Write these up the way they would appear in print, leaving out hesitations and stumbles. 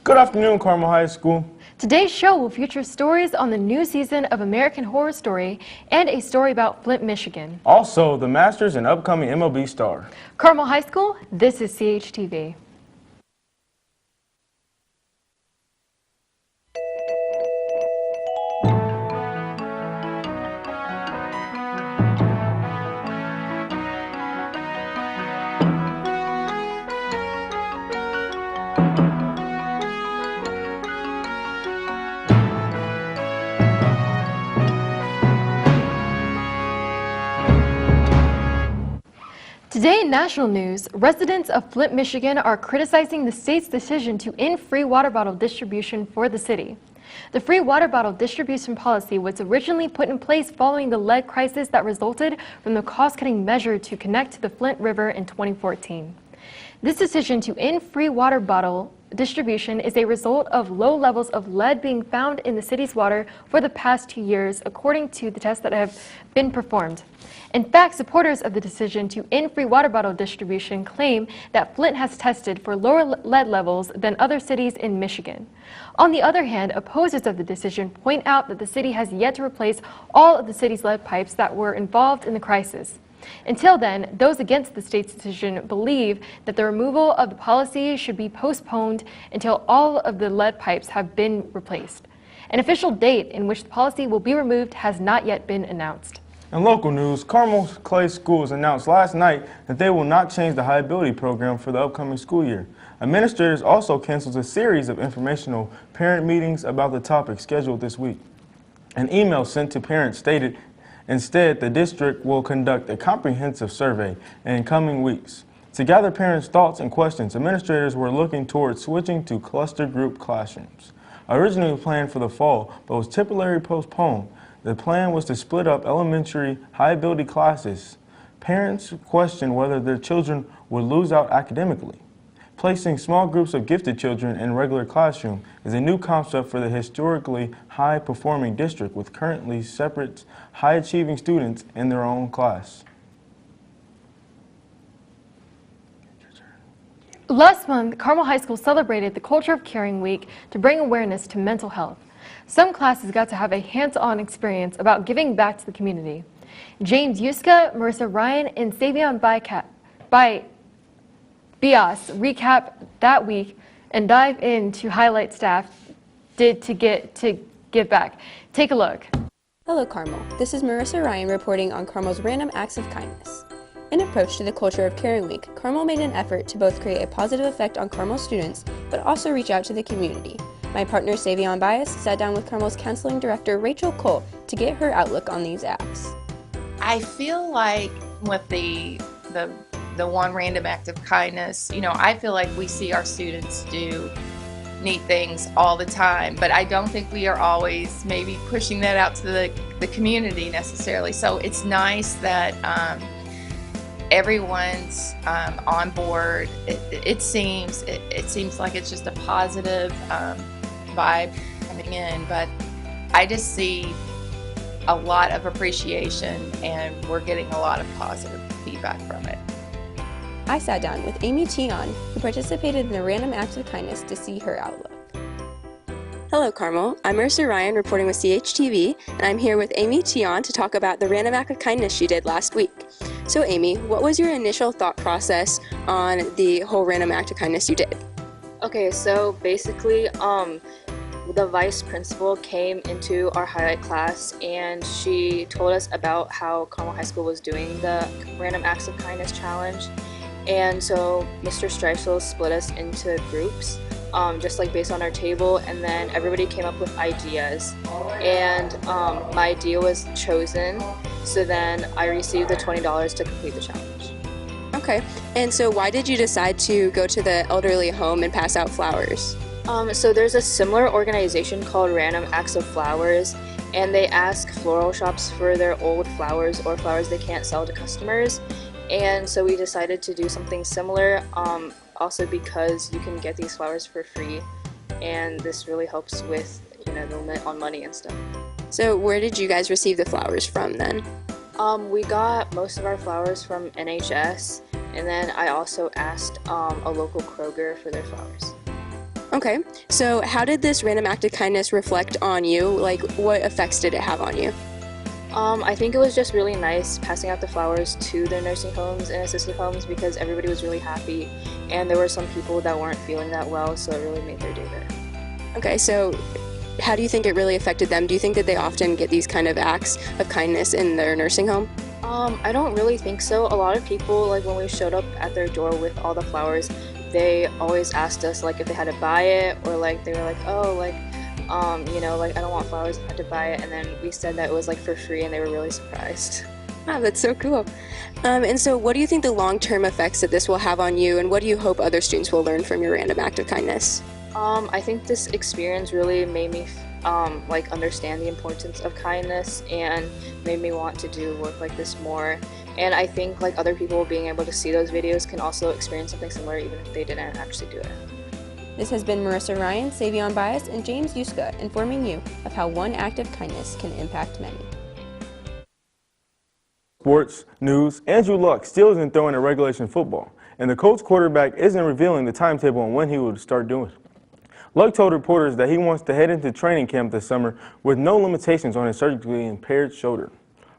Good afternoon, Carmel High School. Today's show will feature stories on the new season of American Horror Story and a story about Flint, Michigan. Also, the Masters and upcoming MLB star. Carmel High School, this is CHTV. Today in national news, residents of Flint, Michigan are criticizing the state's decision to end free water bottle distribution for the city. The free water bottle distribution policy was originally put in place following the lead crisis that resulted from the cost-cutting measure to connect to the Flint River in 2014. This decision to end free water bottle distribution is a result of low levels of lead being found in the city's water for the past 2 years, according to the tests that have been performed. In fact, supporters of the decision to end free water bottle distribution claim that Flint has tested for lower lead levels than other cities in Michigan. On the other hand, opposers of the decision point out that the city has yet to replace all of the city's lead pipes that were involved in the crisis. Until then, those against the state's decision believe that the removal of the policy should be postponed until all of the lead pipes have been replaced. An official date in which the policy will be removed has not yet been announced. In local news, Carmel Clay Schools announced last night that they will not change the high ability program for the upcoming school year. Administrators also canceled a series of informational parent meetings about the topic scheduled this week. An email sent to parents stated instead, the district will conduct a comprehensive survey in coming weeks. To gather parents' thoughts and questions, administrators were looking towards switching to cluster group classrooms. Originally planned for the fall, but was temporarily postponed. The plan was to split up elementary high-ability classes. Parents questioned whether their children would lose out academically. Placing small groups of gifted children in regular classroom is a new concept for the historically high-performing district with currently separate high-achieving students in their own class. Last month, Carmel High School celebrated the Culture of Caring Week to bring awareness to mental health. Some classes got to have a hands-on experience about giving back to the community. James Yuska, Marissa Ryan, and Savion Bias recap that week and dive into highlight staff did to give back. Take a look. Hello Carmel, this is Marissa Ryan reporting on Carmel's Random Acts of Kindness. In approach to the Culture of Caring Week, Carmel made an effort to both create a positive effect on Carmel students, but also reach out to the community. My partner Savion Bias sat down with Carmel's counseling director Rachel Cole to get her outlook on these acts. I feel like with the one random act of kindness, I feel like we see our students do neat things all the time, but I don't think we are always maybe pushing that out to the community necessarily. So it's nice that everyone's on board. It seems like it's just a positive vibe coming in, but I just see a lot of appreciation and we're getting a lot of positive feedback from it. I sat down with Amy Tion, who participated in the Random Acts of Kindness, to see her outlook. Hello Carmel, I'm Marissa Ryan reporting with CHTV, and I'm here with Amy Tion to talk about the Random Act of Kindness she did last week. So Amy, what was your initial thought process on the whole Random Act of Kindness you did? Okay, so basically, the vice principal came into our highlight class and she told us about how Carmel High School was doing the Random Acts of Kindness challenge. And so Mr. Streisel split us into groups, just like based on our table, and then everybody came up with ideas. And my idea was chosen, so then I received the $20 to complete the challenge. Okay, and so why did you decide to go to the elderly home and pass out flowers? So there's a similar organization called Random Acts of Flowers, and they ask floral shops for their old flowers or flowers they can't sell to customers. And so we decided to do something similar, also because you can get these flowers for free, and this really helps with the limit on money and stuff. So where did you guys receive the flowers from then? We got most of our flowers from NHS, and then I also asked a local Kroger for their flowers. Okay, so how did this random act of kindness reflect on you? Like, what effects did it have on you? I think it was just really nice passing out the flowers to their nursing homes and assisted homes because everybody was really happy, and there were some people that weren't feeling that well, so it really made their day better. Okay, so how do you think it really affected them? Do you think that they often get these kind of acts of kindness in their nursing home? I don't really think so. A lot of people, like when we showed up at their door with all the flowers, they always asked us like if they had to buy it, or like they were like, oh, like like I don't want flowers, I had to buy it, and then we said that it was like for free, and they were really surprised. Wow, that's so cool. And so what do you think the long-term effects that this will have on you, and what do you hope other students will learn from your random act of kindness? I think this experience really made me like understand the importance of kindness and made me want to do work like this more. And I think like other people being able to see those videos can also experience something similar even if they didn't actually do it. This has been Marissa Ryan, Savion Bias, and James Yuska informing you of how one act of kindness can impact many. Sports, news, Andrew Luck still isn't throwing a regulation football, and the Colts quarterback isn't revealing the timetable on when he will start doing it. Luck told reporters that he wants to head into training camp this summer with no limitations on his surgically impaired shoulder.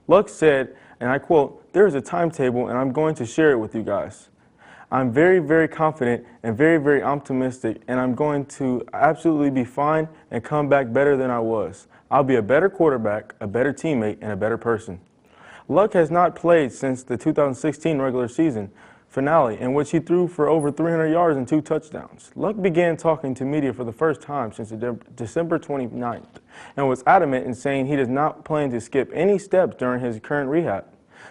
Luck said, and I quote, "There is a timetable and I'm going to share it with you guys. I'm very, very confident and very, very optimistic, and I'm going to absolutely be fine and come back better than I was. I'll be a better quarterback, a better teammate, and a better person." Luck has not played since the 2016 regular season finale, in which he threw for over 300 yards and 2 touchdowns. Luck began talking to media for the first time since December 29th and was adamant in saying he does not plan to skip any steps during his current rehab.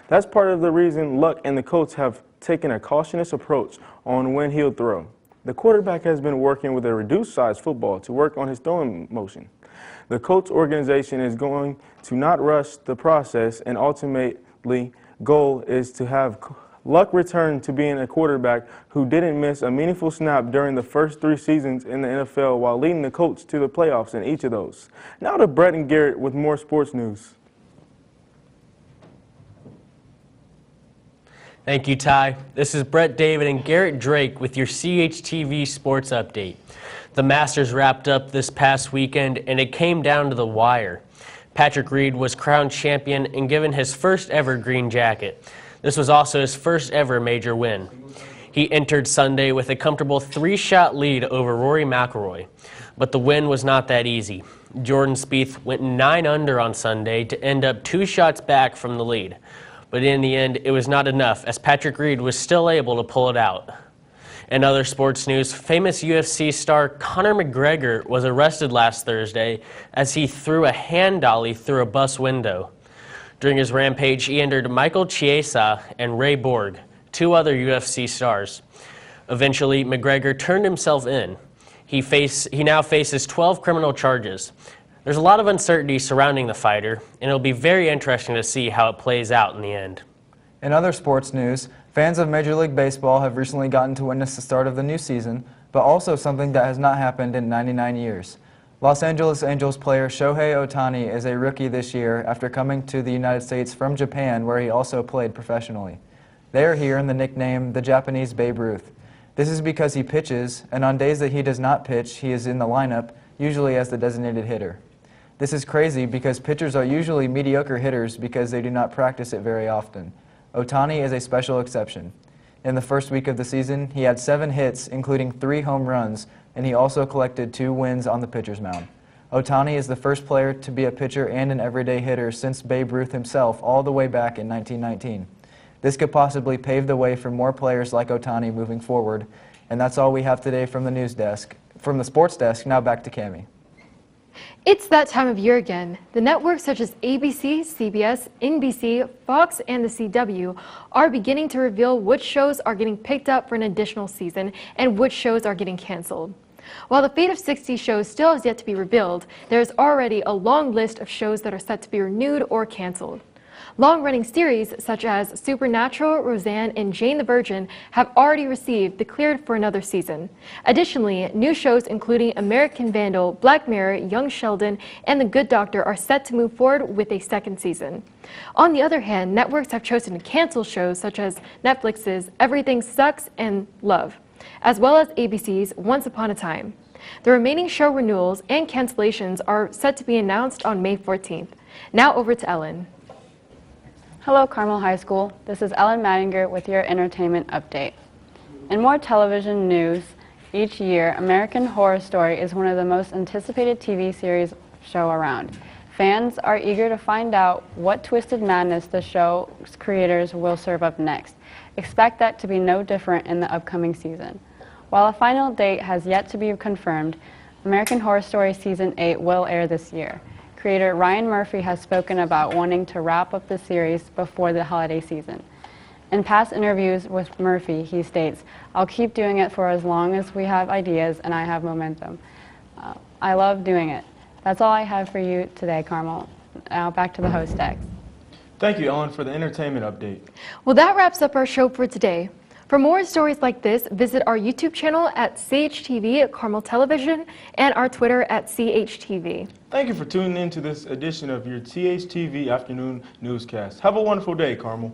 That's part of the reason Luck and the Colts have taken a cautious approach on when he'll throw. The quarterback has been working with a reduced-size football to work on his throwing motion. The Colts organization is going to not rush the process, and ultimately goal is to have Luck return to being a quarterback who didn't miss a meaningful snap during the first 3 seasons in the NFL while leading the Colts to the playoffs in each of those. Now to Brett and Garrett with more sports news. Thank you, Ty. This is Brett David and Garrett Drake with your CHTV Sports Update. The Masters wrapped up this past weekend, and it came down to the wire. Patrick Reed was crowned champion and given his first ever green jacket. This was also his first ever major win. He entered Sunday with a comfortable 3-shot lead over Rory McIlroy, but the win was not that easy. Jordan Spieth went 9 under on Sunday to end up 2 shots back from the lead. But in the end, it was not enough, as Patrick Reed was still able to pull it out. In other sports news, famous UFC star Conor McGregor was arrested last Thursday as he threw a hand dolly through a bus window. During his rampage, he injured Michael Chiesa and Ray Borg, 2 other UFC stars. Eventually, McGregor turned himself in. He now faces 12 criminal charges. There's a lot of uncertainty surrounding the fighter, and it'll be very interesting to see how it plays out in the end. In other sports news, fans of Major League Baseball have recently gotten to witness the start of the new season, but also something that has not happened in 99 years. Los Angeles Angels player Shohei Ohtani is a rookie this year after coming to the United States from Japan, where he also played professionally. They are here in the nickname the Japanese Babe Ruth. This is because he pitches, and on days that he does not pitch, he is in the lineup, usually as the designated hitter. This is crazy because pitchers are usually mediocre hitters because they do not practice it very often. Ohtani is a special exception. In the first week of the season, he had 7 hits, including 3 home runs, and he also collected 2 wins on the pitcher's mound. Ohtani is the first player to be a pitcher and an everyday hitter since Babe Ruth himself all the way back in 1919. This could possibly pave the way for more players like Ohtani moving forward. And that's all we have today from the news desk. From the sports desk, now back to Cami. It's that time of year again. The networks such as ABC, CBS, NBC, Fox, and the CW are beginning to reveal which shows are getting picked up for an additional season and which shows are getting canceled. While the fate of 60 shows still has yet to be revealed, there is already a long list of shows that are set to be renewed or canceled. Long-running series such as Supernatural, Roseanne, and Jane the Virgin have already received the cleared for another season. Additionally, new shows including American Vandal, Black Mirror, Young Sheldon, and The Good Doctor are set to move forward with a second season. On the other hand, networks have chosen to cancel shows such as Netflix's Everything Sucks and Love, as well as ABC's Once Upon a Time. The remaining show renewals and cancellations are set to be announced on May 14th. Now over to Ellen. Hello, Carmel High School. This is Ellen Mattinger with your entertainment update. In more television news, each year, American Horror Story is one of the most anticipated TV series show around. Fans are eager to find out what twisted madness the show's creators will serve up next. Expect that to be no different in the upcoming season. While a final date has yet to be confirmed, American Horror Story Season 8 will air this year. Creator Ryan Murphy has spoken about wanting to wrap up the series before the holiday season. In past interviews with Murphy, he states, "I'll keep doing it for as long as we have ideas and I have momentum. I love doing it." That's all I have for you today, Carmel. Now back to the host desk. Thank you, Ellen, for the entertainment update. Well, that wraps up our show for today. For more stories like this, visit our YouTube channel at CHTV at Carmel Television and our Twitter at CHTV. Thank you for tuning in to this edition of your THTV Afternoon Newscast. Have a wonderful day, Carmel.